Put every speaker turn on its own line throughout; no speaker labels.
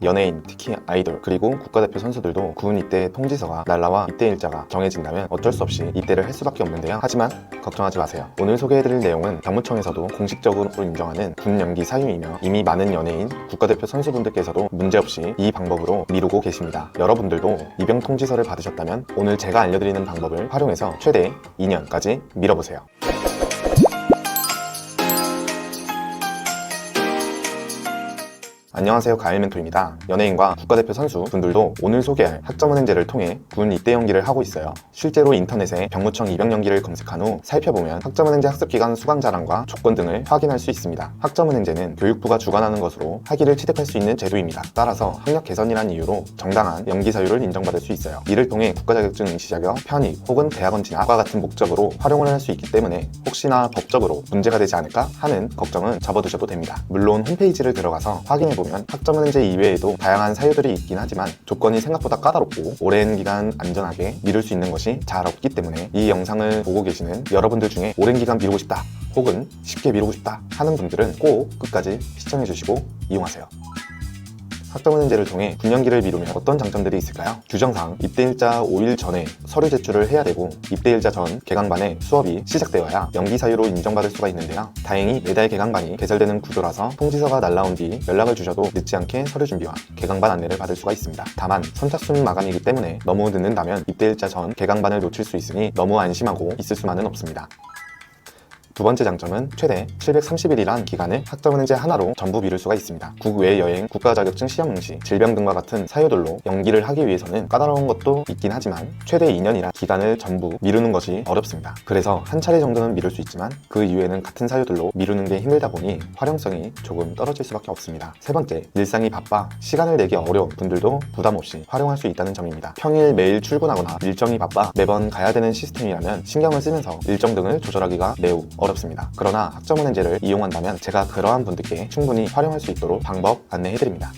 연예인, 특히 아이돌, 그리고 국가대표 선수들도 군 입대 통지서가 날라와 입대 일자가 정해진다면 어쩔 수 없이 입대를 할 수밖에 없는데요. 하지만 걱정하지 마세요. 오늘 소개해드릴 내용은 병무청에서도 공식적으로 인정하는 군 연기 사유이며 이미 많은 연예인, 국가대표 선수분들께서도 문제없이 이 방법으로 미루고 계십니다. 여러분들도 입영 통지서를 받으셨다면 오늘 제가 알려드리는 방법을 활용해서 최대 2년까지 미뤄보세요. 안녕하세요, 가을멘토입니다. 연예인과 국가대표 선수 분들도 오늘 소개할 학점은행제를 통해 군 입대 연기를 하고 있어요. 실제로 인터넷에 병무청 입영 연기를 검색한 후 살펴보면 학점은행제 학습기간 수강자량과 조건 등을 확인할 수 있습니다. 학점은행제는 교육부가 주관하는 것으로 학위를 취득할 수 있는 제도입니다. 따라서 학력 개선이란 이유로 정당한 연기 사유를 인정받을 수 있어요. 이를 통해 국가자격증 응시 자격, 편입 혹은 대학원 진학과 같은 목적으로 활용을 할 수 있기 때문에 혹시나 법적으로 문제가 되지 않을까 하는 걱정은 접어두셔도 됩니다. 물론 홈페이지를 들어가서 확인해보면 학점은행제 이외에도 다양한 사유들이 있긴 하지만 조건이 생각보다 까다롭고 오랜 기간 안전하게 미룰 수 있는 것이 잘 없기 때문에 이 영상을 보고 계시는 여러분들 중에 오랜 기간 미루고 싶다 혹은 쉽게 미루고 싶다 하는 분들은 꼭 끝까지 시청해주시고 이용하세요. 학점은행제를 통해 군연기를 미루면 어떤 장점들이 있을까요? 규정상 입대일자 5일 전에 서류 제출을 해야 되고 입대일자 전 개강반에 수업이 시작되어야 연기 사유로 인정받을 수가 있는데요. 다행히 매달 개강반이 개설되는 구조라서 통지서가 날라온 뒤 연락을 주셔도 늦지 않게 서류 준비와 개강반 안내를 받을 수가 있습니다. 다만 선착순 마감이기 때문에 너무 늦는다면 입대일자 전 개강반을 놓칠 수 있으니 너무 안심하고 있을 수만은 없습니다. 두 번째 장점은 최대 730일이란 기간을 학점은행제 하나로 전부 미룰 수가 있습니다. 국외 여행, 국가자격증 시험 응시, 질병 등과 같은 사유들로 연기를 하기 위해서는 까다로운 것도 있긴 하지만 최대 2년이란 기간을 전부 미루는 것이 어렵습니다. 그래서 한 차례 정도는 미룰 수 있지만 그 이후에는 같은 사유들로 미루는 게 힘들다 보니 활용성이 조금 떨어질 수밖에 없습니다. 세 번째, 일상이 바빠 시간을 내기 어려운 분들도 부담 없이 활용할 수 있다는 점입니다. 평일 매일 출근하거나 일정이 바빠 매번 가야 되는 시스템이라면 신경을 쓰면서 일정 등을 조절하기가 매우 어렵습니다. 그러나 학점은행제를 이용한다면 제가 그러한 분들께 충분히 활용할 수 있도록 방법 안내해드립니다.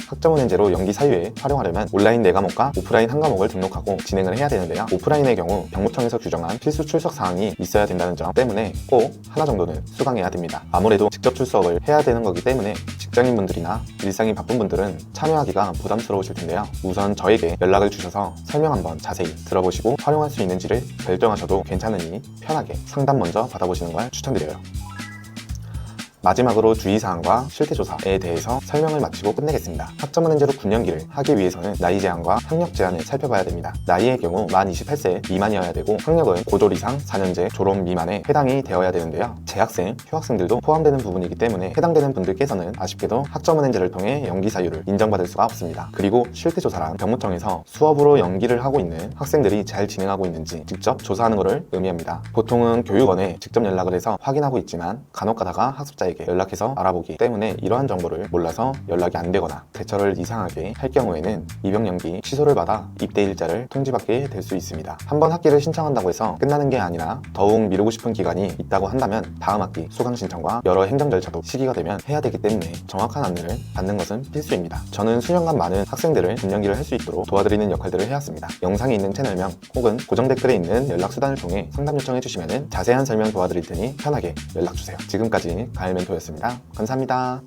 학점은행제로 연기 사유에 활용하려면 온라인 4과목과 오프라인 1과목을 등록하고 진행을 해야 되는데요. 오프라인의 경우 병무청에서 규정한 필수 출석 사항이 있어야 된다는 점 때문에 꼭 하나 정도는 수강해야 됩니다. 아무래도 직접 출석을 해야 되는 거기 때문에 직장인분들이나 일상이 바쁜 분들은 참여하기가 부담스러우실 텐데요. 우선 저에게 연락을 주셔서 설명 한번 자세히 들어보시고 활용할 수 있는지를 결정하셔도 괜찮으니 편하게 상담 먼저 받아보시는 걸 추천드려요. 마지막으로 주의사항과 실태조사에 대해서 설명을 마치고 끝내겠습니다. 학점은행제로 군연기를 하기 위해서는 나이 제한과 학력 제한을 살펴봐야 됩니다. 나이의 경우 만 28세 미만이어야 되고 학력은 고졸 이상 4년제 졸업 미만에 해당이 되어야 되는데요. 재학생, 휴학생들도 포함되는 부분이기 때문에 해당되는 분들께서는 아쉽게도 학점은행제를 통해 연기 사유를 인정받을 수가 없습니다. 그리고 실태조사란 병무청에서 수업으로 연기를 하고 있는 학생들이 잘 진행하고 있는지 직접 조사하는 것을 의미합니다. 보통은 교육원에 직접 연락을 해서 확인하고 있지만 간혹가다가 학습자에게 연락해서 알아보기 때문에 이러한 정보를 몰라서 연락이 안 되거나 대처를 이상하게 할 경우에는 입영 연기 취소를 받아 입대 일자를 통지받게 될 수 있습니다. 한번 학기를 신청한다고 해서 끝나는 게 아니라 더욱 미루고 싶은 기간이 있다고 한다면 다음 학기 수강 신청과 여러 행정 절차도 시기가 되면 해야 되기 때문에 정확한 안내를 받는 것은 필수입니다. 저는 수년간 많은 학생들을 군연기를 할 수 있도록 도와드리는 역할들을 해왔습니다. 영상에 있는 채널명 혹은 고정 댓글에 있는 연락수단을 통해 상담 요청해 주시면 자세한 설명 도와드릴 테니 편하게 연락주세요. 지금까지 가을멘토였습니다. 감사합니다.